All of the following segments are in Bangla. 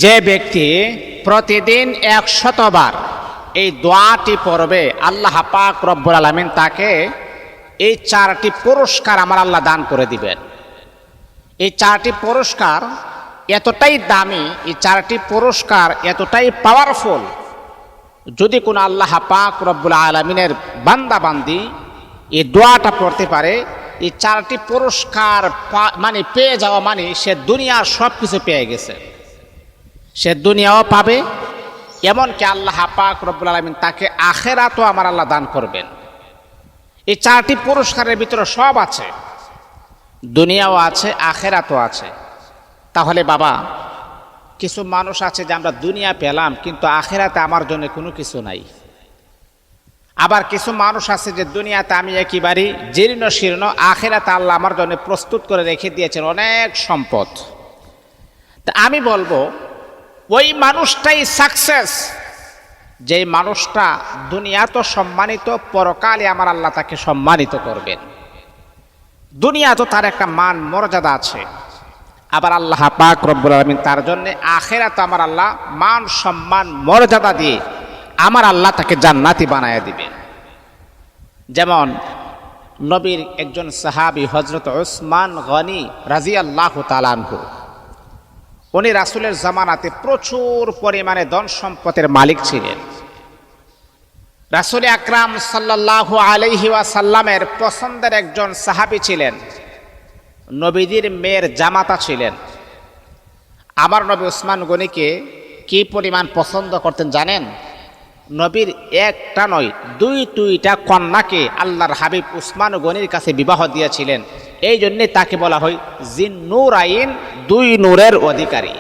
যে ব্যক্তি প্রতিদিন 100 বার এই দোয়াটি পড়বে, আল্লাহ পাক রব্বুল আলামিন তাকে এই 4টি পুরস্কার আমার আল্লাহ দান করে দিবেন। এই 4টি পুরস্কার এতটাই দামি, এই 4টি পুরস্কার এতটাই পাওয়ারফুল, যদি কোনো আল্লাহ পাক রব্বুল আলামিনের বান্দা বান্দি এই দোয়াটা পড়তে পারে, এই 4টি পুরস্কার মানে পেয়ে যাওয়া মানে সে দুনিয়ার সব কিছু পেয়ে গেছে। সে দুনিয়াও পাবে, এমনকি আল্লাহ পাক রব্বুল আলামিন তাকে আখিরাতও আমার আল্লাহ দান করবেন। এই 4টি পুরস্কারের ভিতরে সব আছে, দুনিয়াও আছে, আখিরাতও আছে। তাহলে বাবা, কিছু মানুষ আছে যে আমরা দুনিয়া পেলাম কিন্তু আখিরাতে আমার জন্য কোনো কিছু নাই। আবার কিছু মানুষ আছে যে দুনিয়াতে আমি একেবারে জীর্ণ শীর্ণ, আখিরাতে আল্লাহ আমার জন্য প্রস্তুত করে রেখে দিয়েছেন অনেক সম্পদ। তা আমি বলবো ওই মানুষটাই সাকসেস, যেই মানুষটা দুনিয়া তো সম্মানিত, পরকালে আমার আল্লাহ তাকে সম্মানিত করবেন। দুনিয়া তো তার একটা মান মর্যাদা আছে, আবার আল্লাহ পাক রব্বুল আলামিন তার জন্য আখিরাতে আমার আল্লাহ মান সম্মান মর্যাদা দিয়ে আমার আল্লাহ তাকে জান্নাতি বানায় দিবেন। যেমন নবীর একজন সাহাবী হযরত উসমান গনি রাদিয়াল্লাহু তাআলা আনহু, উনি রাসূলের জামানাতে প্রচুর পরিমাণে ধন সম্পদের মালিক ছিলেন। রাসূল আকরাম সাল্লাল্লাহু আলাইহি ওয়াসাল্লামের পছন্দের একজন সাহাবী ছিলেন, নবীদের মেয়ের জামাতা ছিলেন। আমার নবী উসমান গনিকে কি পরিমাণ পছন্দ করতেন জানেন? নবীর একটা নয়, দুইটা কন্যাকে আল্লাহর হাবিব উসমান গনির কাছে বিবাহ দিয়েছিলেন। এই জন্যে তাকে বলা হয় জিন্নুরাইন, 2 নূরের অধিকারী।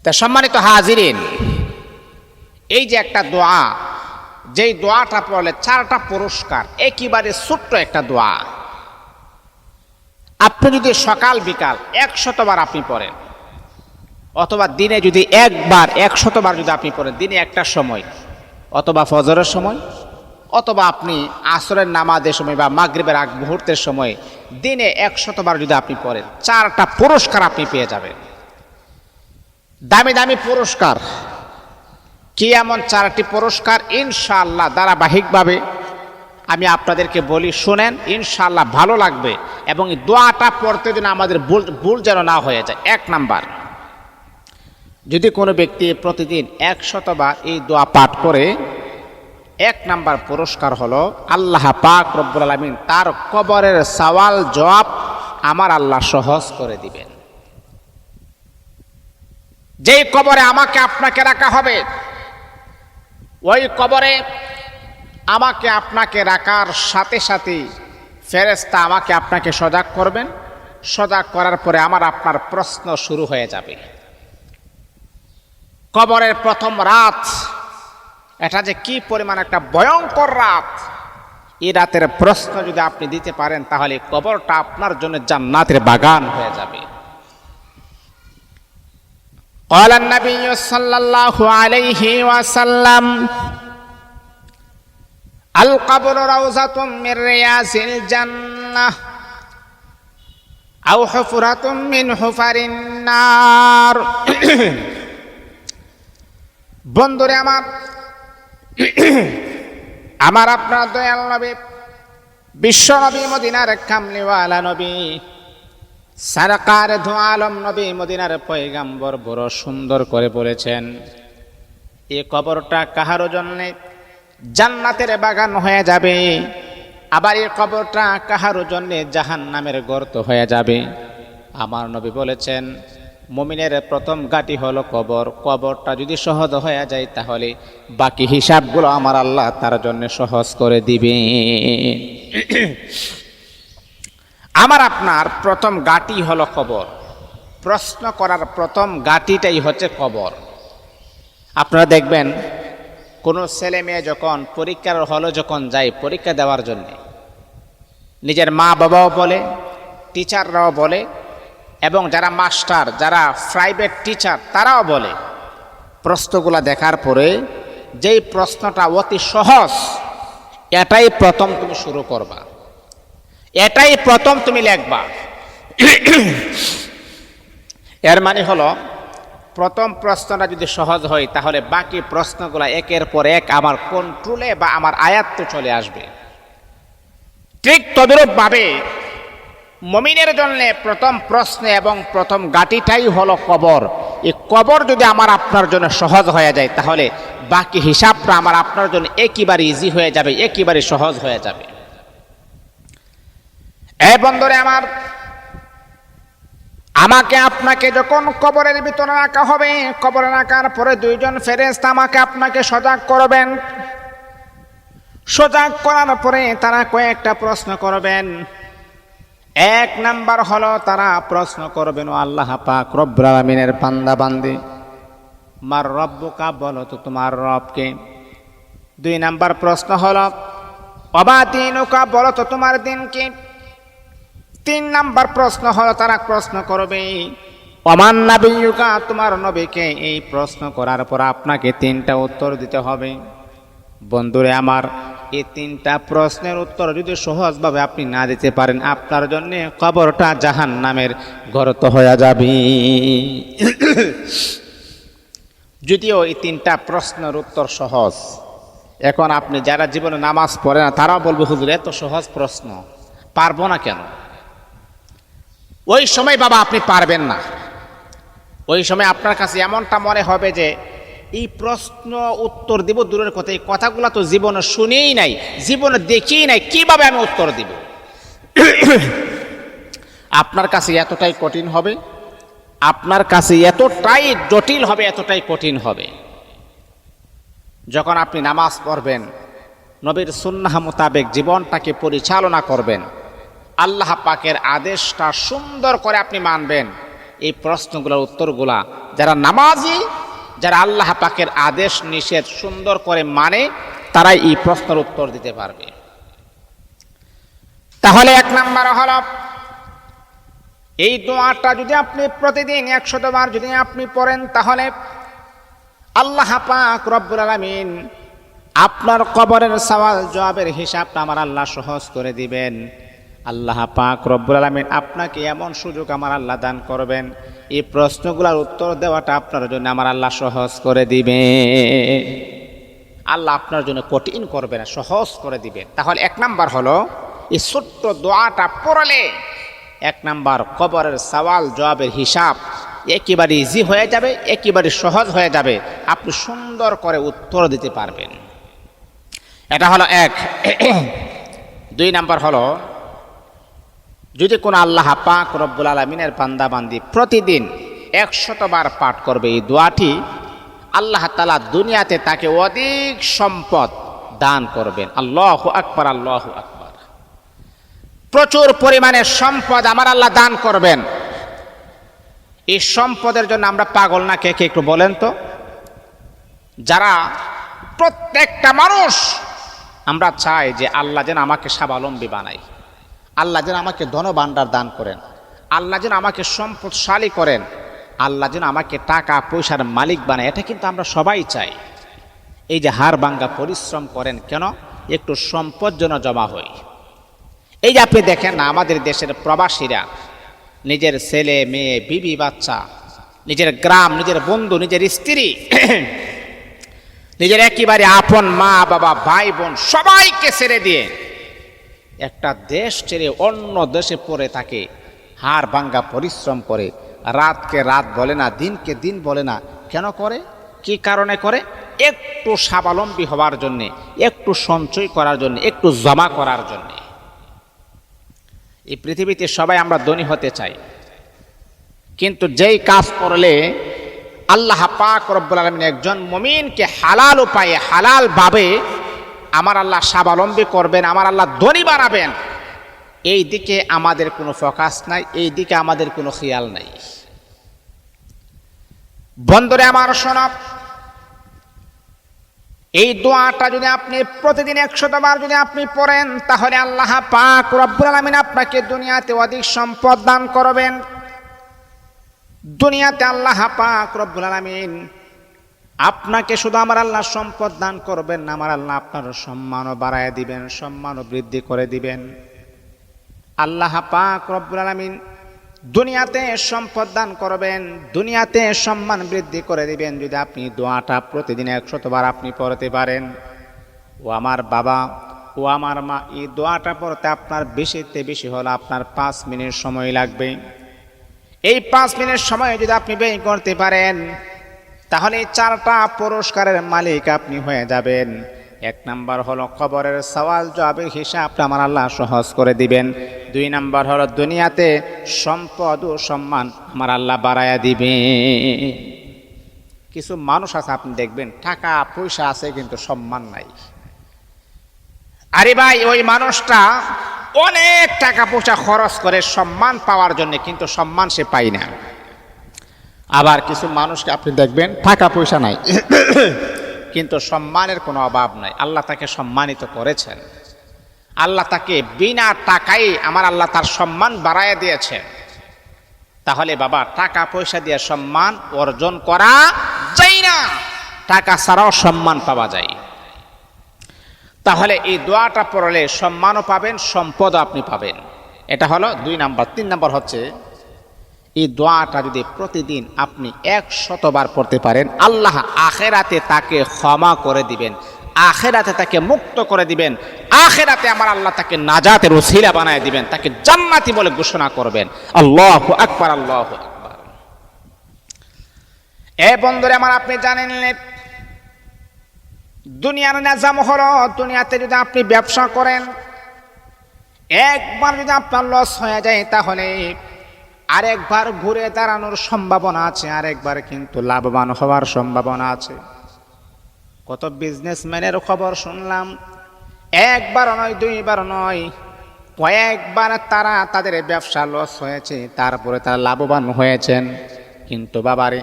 তা সম্মানিত হাজিরিন, এই যে একটা দোয়া, যেই দোয়াটা পড়লে 4টা পুরস্কার, একেবারে ছোট্ট একটা দোয়া। আপনি যদি সকাল বিকাল 100 বার আপনি পড়েন, অথবা দিনে যদি একবার 100 বার যদি আপনি পড়েন, দিনে একটা সময়, অথবা ফজরের সময়, অথবা আপনি আসরের নামাজের সময় বা মাগরিবের আগ মুহূর্তের সময়, দিনে 100 বার যদি আপনি পড়েন, 4টা পুরস্কার আপনি পেয়ে যাবেন। দামি দামি পুরস্কার। কি এমন 4টি পুরস্কার? ইনশাআল্লাহ ধারাবাহিকভাবে আমি আপনাদেরকে বলি, শুনেন, ইনশাআল্লাহ ভালো লাগবে। এবং এই দোয়াটা পড়তে যেন আমাদের ভুল যেন না হয়ে যায়। 1 নাম্বার, যদি কোনো ব্যক্তি প্রতিদিন 100 বার এই দোয়া পাঠ করে, 1 নাম্বার পুরস্কার হলো আল্লাহ পাক রব্বুল আলামিন তার কবরের সওয়াল জবাব আমার আল্লাহ সহজ করে দিবেন। যেই কবরে আমাকে আপনাকে রাখা হবে, ওই কবরে আমাকে আপনাকে রাখার সাথে সাথে ফেরেশতা আমাকে আপনাকে সজাগ করবেন। সজাগ করার পরে আমার আপনার প্রশ্ন শুরু হয়ে যাবে। কবরের প্রথম রাত, এটা যে কি পরিমাণ একটা ভয়ঙ্কর রাত, এই রাতের প্রশ্ন যদি আপনি দিতে পারেন, তাহলে কবরটা আপনার জন্য জান্নাতের বাগান হয়ে যাবে। قال النبي صلى الله عليه وسلم القبر روضة من رياض الجنة أو حفرة من حفر النار। বন্ধুরে আমার আপনার দয়াল নবী, বিশ্ব নবী, মদিনার কামলিওয়ালা নবী, সরকার দু আলম নবী, মদিনার পয়গাম্বর বড় সুন্দর করে বলেছেন, এই কবরটা কাহারও জন্য জান্নাতের বাগান হয়ে যাবে, আবার এই কবরটা কাহারও জন্য জাহান্নামের গর্ত হয়ে যাবে। আমার নবী বলেছেন, মুমিনের প্রথম ঘাঁটি হলো কবর। কবরটা যদি সহজ হয়ে যায়, তাহলে বাকি হিসাবগুলো আমার আল্লাহ তার জন্য সহজ করে দিবে। আমার আপনার প্রথম ঘাঁটি হলো কবর। প্রশ্ন করার প্রথম ঘাঁটিটাই হচ্ছে কবর। আপনারা দেখবেন, কোনো ছেলে মেয়ে যখন পরীক্ষার হলে যখন যায় পরীক্ষা দেওয়ার জন্য, নিজের মা বাবাও বলে, টিচাররাও বলে, এবং যারা মাস্টার, যারা প্রাইভেট টিচার, তারাও বলে, প্রশ্নগুলো দেখার পরে যেই প্রশ্নটা অতি সহজ, এটাই প্রথম তুমি শুরু করবা, এটাই প্রথম তুমি লিখবা। এর মানে হলো প্রথম প্রশ্নটা যদি সহজ হয় তাহলে বাকি প্রশ্নগুলো একের পর এক আমার কন্ট্রোলে বা আমার আয়ত্তে চলে আসবে। ঠিক তদ্রূপভাবে মুমিনের জন্য প্রথম প্রশ্ন এবং প্রথম গাটিটাই হলো কবর। এই কবর যদি আমার আপনার জন্য সহজ হয়ে যায় তাহলে বাকি হিসাবটা আমার আপনার জন্য একেবারে ইজি হয়ে যাবে, একেবারে সহজ হয়ে যাবে। এই বন্ধুরে আমার, আমাকে আপনাকে যখন কবরের ভিতরে রাখা হবে, কবরে রাখার পরে দুইজন ফেরেশতা আমাকে আপনাকে সজাগ করবেন। সজাগ করার পরে তারা কয়েকটা প্রশ্ন করবেন। এক নাম্বার হলো তারা প্রশ্ন করবেন, ও আল্লাহ পাক রব্বুল আলামিনের বান্দা বান্দি, মার রব্বুকা, বলো তো তোমার রবকে। দুই নাম্বার প্রশ্ন হলো ওমা দীনুকা, বলো তো তোমার দিন কি। তিন নাম্বার প্রশ্ন হলো তারা প্রশ্ন করবে ওমান নাবিয়ুকা, তোমার নবীকে। এই প্রশ্ন করার পর আপনাকে তিনটা উত্তর দিতে হবে। বন্ধুরে আমার, এই তিনটা প্রশ্নের উত্তর যদি সহজভাবে আপনি না দিতে পারেন, আপনার জন্য কবরটা জাহান্নামের গর্ত হয়ে যাবে। যদিও এই তিনটা প্রশ্নের উত্তর সহজ। এখন আপনি যারা জীবনে নামাজ পড়ে না তারাও বলবে, হুজুর এত সহজ প্রশ্ন পারবো না কেন? ওই সময় বাবা আপনি পারবেন না। ওই সময় আপনার কাছে এমনটা মনে হবে যে এই প্রশ্ন উত্তর দিব দূরের কথা, এই কথাগুলো তো জীবনে শুনেই নাই, জীবনে দেখিই নাই, কিভাবে আমি উত্তর দিব? আপনার কাছে এতটাই কঠিন হবে, আপনার কাছে এতটাই জটিল হবে, এতটাই কঠিন হবে। যখন আপনি নামাজ পড়বেন, নবীর সুন্নাহ মোতাবেক জীবনটাকে পরিচালনা করবেন, আল্লাহ পাকের আদেশটা সুন্দর করে আপনি মানবেন, এই প্রশ্নগুলোর উত্তরগুলা যারা নামাজি, যারা আল্লাহ পাকের আদেশ নিষেধ সুন্দর করে মানে, তারাই এই প্রশ্নের উত্তর দিতে পারবে। তাহলে এক নাম্বার হলো এই দোয়াটা যদি আপনি প্রতিদিন 100 বার যদি আপনি পড়েন, তাহলে আল্লাহ পাক রব্বুল আলামিন আপনার কবরের সওয়াল জবাবের হিসাবটা আমার আল্লাহ সহজ করে দিবেন। আল্লাহ পাক রব্বুল আলামিন আপনাকে এমন সুযোগ আমার আল্লাহ দান করবেন, এই প্রশ্নগুলোর উত্তর দেওয়াটা আপনার জন্য আমার আল্লাহ সহজ করে দিবে। আল্লাহ আপনার জন্য কঠিন করবে না, সহজ করে দিবেন। তাহলে এক নাম্বার হলো এই ছোট্ট দোয়াটা পড়লে এক নাম্বার কবরের সওয়াল জবাবের হিসাব একেবারে ইজি হয়ে যাবে, একেবারে সহজ হয়ে যাবে, আপনি সুন্দর করে উত্তর দিতে পারবেন। এটা হলো এক। দুই নাম্বার হলো যদি কোনো আল্লাহ পাক রব্বুল আলামিনের বান্দা বান্দি প্রতিদিন 100 বার পাঠ করবে এই দোয়াটি, আল্লাহ তাআলা দুনিয়াতে তাকে অধিক সম্পদ দান করবেন। আল্লাহু আকবার, আল্লাহু আকবার। প্রচুর পরিমাণে সম্পদ আমার আল্লাহ দান করবেন। এই সম্পদের জন্য আমরা পাগল না? কে কে একটু বলেন তো। যারা প্রত্যেকটা মানুষ আমরা চাই যে আল্লাহ যেন আমাকে স্বাবলম্বী বানায়, আল্লাহ যেন আমাকে ধনভাণ্ডার দান করেন, আল্লাহ যেন আমাকে সম্পদশালী করেন, আল্লাহ যেন আমাকে টাকা পয়সার মালিক বানায়, এটা কিন্তু আমরা সবাই চাই। এই যে হাড় ভাঙ্গা পরিশ্রম করেন কেন? একটু সম্পদ যেন জমা হয়। এই যে আপনি দেখেন না, আমাদের দেশের প্রবাসীরা নিজের ছেলে মেয়ে বিবি বাচ্চা, নিজের গ্রাম, নিজের বন্ধু, নিজের স্ত্রী, নিজের একেবারে আপন মা বাবা ভাই বোন সবাইকে ছেড়ে দিয়ে একটা দেশ ছেড়ে অন্য দেশে পড়ে থাকে, হাড় ভাঙ্গা পরিশ্রম করে, রাতকে রাত বলে না, দিনকে দিন বলে না। কেন করে? কি কারণে করে? একটু স্বাবলম্বী হওয়ার জন্যে, একটু সঞ্চয় করার জন্য, একটু জমা করার জন্য। এই পৃথিবীতে সবাই আমরা ধনী হতে চাই, কিন্তু যেই কাজ করলে আল্লাহ পাক রব্বুল আলামিন একজন মুমিনকে হালাল উপায়ে, হালাল ভাবে আমার আল্লাহ স্বাবলম্বী করবেন, আমার আল্লাহ ধনী বানাবেন, এই দিকে আমাদের কোনো ফোকাস নাই, এই দিকে আমাদের কোনো খেয়াল নাই। বন্ধুরে আমার শোনো, এই দোয়াটা যদি আপনি প্রতিদিন 100 বার যদি আপনি পড়েন, তাহলে আল্লাহ পাক রব্বুল আলামিন আপনাকে দুনিয়াতে অধিক সম্পদ দান করবেন। দুনিয়াতে আল্লাহ পাক রব্বুল আলামিন আপনাকে শুধু আমার আল্লাহ সম্পদ দান করবেন না, আমার আল্লাহ আপনার সম্মানও বাড়ায় দিবেন, সম্মানও বৃদ্ধি করে দিবেন। আল্লাহ পাক রব্বুল আলামিন দুনিয়াতে সম্পদ দান করবেন, দুনিয়াতে সম্মান বৃদ্ধি করে দিবেন যদি আপনি দোয়াটা প্রতিদিন 100 বার আপনি পড়তে পারেন। ও আমার বাবা, ও আমার মা, এই দোয়াটা পড়তে আপনার বেশিতে বেশি হলো আপনার 5 মিনিট সময় লাগবে। এই 5 মিনিট সময় যদি আপনি ব্যয় করতে পারেন তাহলে 4টা পুরস্কারের মালিক আপনি হয়ে যাবেন। 1 নাম্বার হলো কবরের সওয়াল জবাবের হিসাবটা আমার আল্লাহ সহজ করে দিবেন। 2 নাম্বার হলো দুনিয়াতে সম্পদ ও সম্মান আমার আল্লাহ বাড়ায়া দিবে। কিছু মানুষ আছে আপনি দেখবেন টাকা পয়সা আছে কিন্তু সম্মান নাই। আরে ভাই, ওই মানুষটা অনেক টাকা পয়সা খরচ করে সম্মান পাওয়ার জন্য, কিন্তু সম্মান সে পায় না। আবার কিছু মানুষকে আপনি দেখবেন টাকা পয়সা নাই কিন্তু সম্মানের কোনো অভাব নাই। আল্লাহ তাকে সম্মানিত করেছেন, আল্লাহ তাকে বিনা টাকায় আমার আল্লাহ তার সম্মান বাড়ায় দিয়েছেন। তাহলে বাবা, টাকা পয়সা দিয়ে সম্মান অর্জন করা যায় না, টাকা ছাড়াও সম্মান পাওয়া যায়। তাহলে এই দোয়াটা পড়লে সম্মানও পাবেন, সম্পদও আপনি পাবেন। এটা হলো 2 নাম্বার। 3 নাম্বার হচ্ছে এই দোয়াটা যদি প্রতিদিন আপনি 100 বার পড়তে পারেন আল্লাহ আখিরাতে তাকে ক্ষমা করে দিবেন, আখিরাতে তাকে মুক্ত করে দিবেন, আখিরাতে আমার আল্লাহ তাকে নাজাতের ওসিলা বানায় দিবেন, তাকে জান্নাতি বলে ঘোষণা করবেন। আল্লাহু আকবার, আল্লাহু আকবার। এ বন্ধুরা আমার, আপনি জানেন দুনিয়ার নিজাম হলো, দুনিয়াতে যদি আপনি ব্যবসা করেন একবার যদি আপনার লস হয়ে যায় তাহলে আরেকবার ঘুরে দাঁড়ানোর সম্ভাবনা আছে, আরেকবার কিন্তু লাভবান হওয়ার সম্ভাবনা আছে। কত বিজনেসম্যানের খবর শুনলাম, একবার নয়, 2 বার নয়, কয়েকবার তারা তাদের ব্যবসা লস হয়েছে, তারপরে তারা লাভবান হয়েছেন। কিন্তু বাবারে,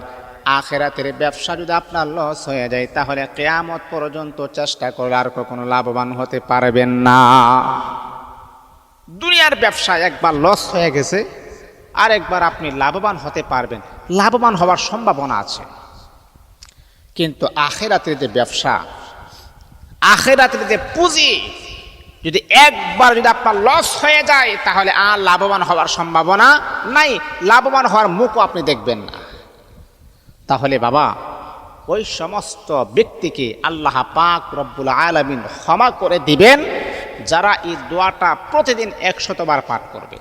আখিরাতের ব্যবসা যদি আপনার লস হয়ে যায় তাহলে কিয়ামত পর্যন্ত চেষ্টা করলে আর কখনো লাভবান হতে পারবেন না। দুনিয়ার ব্যবসা একবার লস হয়ে গেছে, আরেকবার আপনি লাভবান হতে পারবেন, লাভবান হওয়ার সম্ভাবনা আছে। কিন্তু আখিরাতের যে ব্যবসা, আখিরাতের যে পুঁজি, যদি একবার যদি আপনার লস হয়ে যায় তাহলে আর লাভবান হওয়ার সম্ভাবনা নাই, লাভবান হওয়ার মুখও আপনি দেখবেন না। তাহলে বাবা, ওই সমস্ত ব্যক্তিকে আল্লাহ পাক রব্বুল আলামিন ক্ষমা করে দিবেন যারা এই দোয়াটা প্রতিদিন 100 বার পাঠ করবে।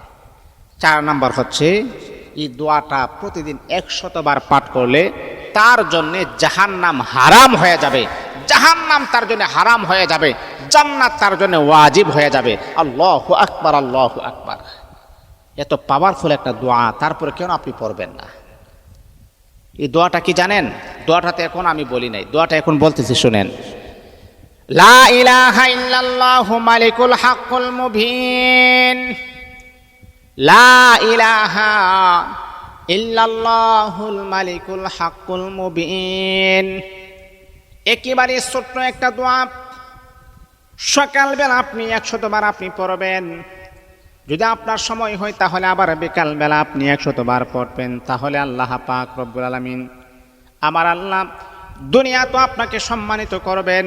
4 নাম্বার হচ্ছে এই দোয়াটা প্রতিদিন 100 বার পাঠ করলে তার জন্য জাহান্নাম হারাম হয়ে যাবে, জাহান্নাম তার জন্য হারাম হয়ে যাবে, জান্নাত তার জন্য ওয়াজিব হয়ে যাবে। আল্লাহু আকবার, আল্লাহু আকবার। এত পাওয়ারফুল একটা দোয়া, তারপরে কেন আপনি পড়বেন না? এই দোয়াটা কি জানেন? দোয়াটাতে এখন আমি বলি নাই, দোয়াটা এখন বলতেছি, শুনেন। লা ইলাহা ইল্লাল্লাহু মালিকুল হাক্কুল মুবিন, লা ইলাহা ইল্লাল্লাহুল মালিকুল হাক্কুল মুবিন। একেবারে ছোট্ট একটা দোয়া, সকালবেলা আপনি 100 বার আপনি পড়বেন। যদি আপনার সময় হয় তাহলে আবার বিকালবেলা আপনি 100 বার পড়বেন। তাহলে আল্লাহ পাক রব্বুল আলামিন আমার আল্লাহ দুনিয়া তো আপনাকে সম্মানিত করবেন,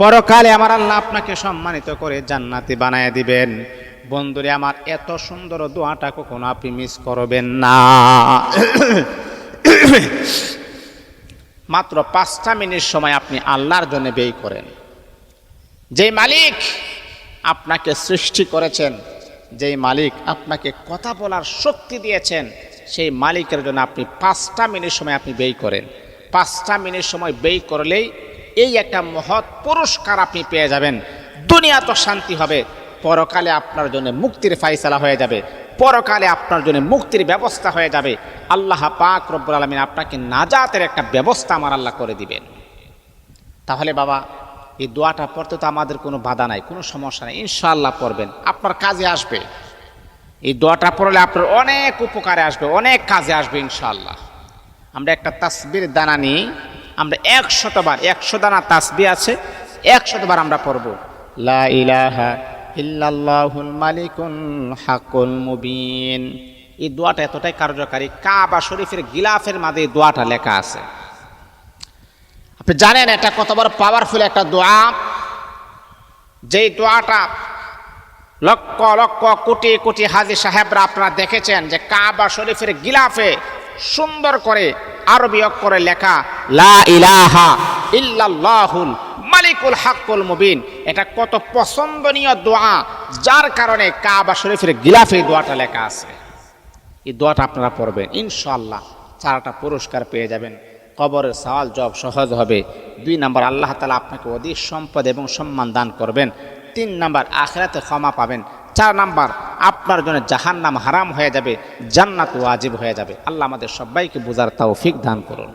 পরকালে আমার আল্লাহ আপনাকে সম্মানিত করে জান্নাতি বানায় দিবেন। বন্ধুরে আমার, এত সুন্দর দোয়াটা কখনো আপনি মিস করবেন না। মাত্র 5টা মিনিট সময় আপনি আল্লাহর জন্য ব্যয় করেন। যে মালিক আপনাকে সৃষ্টি করেছেন, যেই মালিক আপনাকে কথা বলার শক্তি দিয়েছেন, সেই মালিকের জন্য আপনি 5টা মিনিট সময় আপনি ব্যয় করেন। 5টা মিনিট সময় ব্যয় করলেই এই একটা মহৎ পুরস্কার আপনি পেয়ে যাবেন। দুনিয়া তো শান্তি হবে, পরকালে আপনার জন্য মুক্তির ফায়সালা হয়ে যাবে, পরকালে আপনার জন্য মুক্তির ব্যবস্থা হয়ে যাবে। আল্লাহ পাক রব্বুল আলামিন আপনাকে নাজাতের একটা ব্যবস্থা আমার আল্লাহ করে দিবেন। তাহলে বাবা, এই দোয়াটা পড়তে তো আমাদের কোনো বাধা নাই, কোনো সমস্যা নেই, ইনশাআল্লাহ পড়বেন, আপনার কাজে আসবে। এই দোয়াটা পড়লে আপনার অনেক উপকারে আসবে, অনেক কাজে আসবে ইনশাআল্লাহ। আমরা একটা তাসবির দানা নিই, আমরা 100 বার, 100 দানা তাসবিহ আছে, 100 বার আমরা পড়ব লা ইলাহা ইল্লাল্লাহুল মালিকুল হাক্কুল মুবিন। এই দোয়াটা এতটাই কার্যকারী, কাবা শরীফের গিলাফের মাঝে এই দোয়াটা লেখা আছে। আপনি জানেন এটা কত বড় পাওয়ারফুল একটা দোয়া। যেই দোয়াটা লক্ষ লক্ষ কোটি কোটি হাজী সাহেবরা আপনারা দেখেছেন যে কাবা শরীফের গিলাফে সুন্দর করে আরবি অক্ষরে লেখা লা ইলাহা ইল্লাল্লাহুল মালিকুল হাক্কুল মুবিন। এটা কত পছন্দনীয় দোয়া, যার কারণে কাবা শরীফের গিলাফে এই দোয়াটা লেখা আছে। এই দোয়াটা আপনারা পড়বেন, ইনশাআল্লাহ 4টা পুরস্কার পেয়ে যাবেন। কবরের সওয়াল জবাব সহজ হবে। 2 নাম্বার, আল্লাহ তাআলা আপনাকে অধিক সম্পদ এবং সম্মান দান করবেন। 3 নাম্বার, আখিরাতে ক্ষমা পাবেন। 4 নাম্বার, আপনার জন্য জাহান্নাম হারাম হয়ে যাবে, জান্নাত ওয়াজিব হয়ে যাবে। আল্লাহ আমাদের সবাইকে বুঝার তৌফিক দান করুন।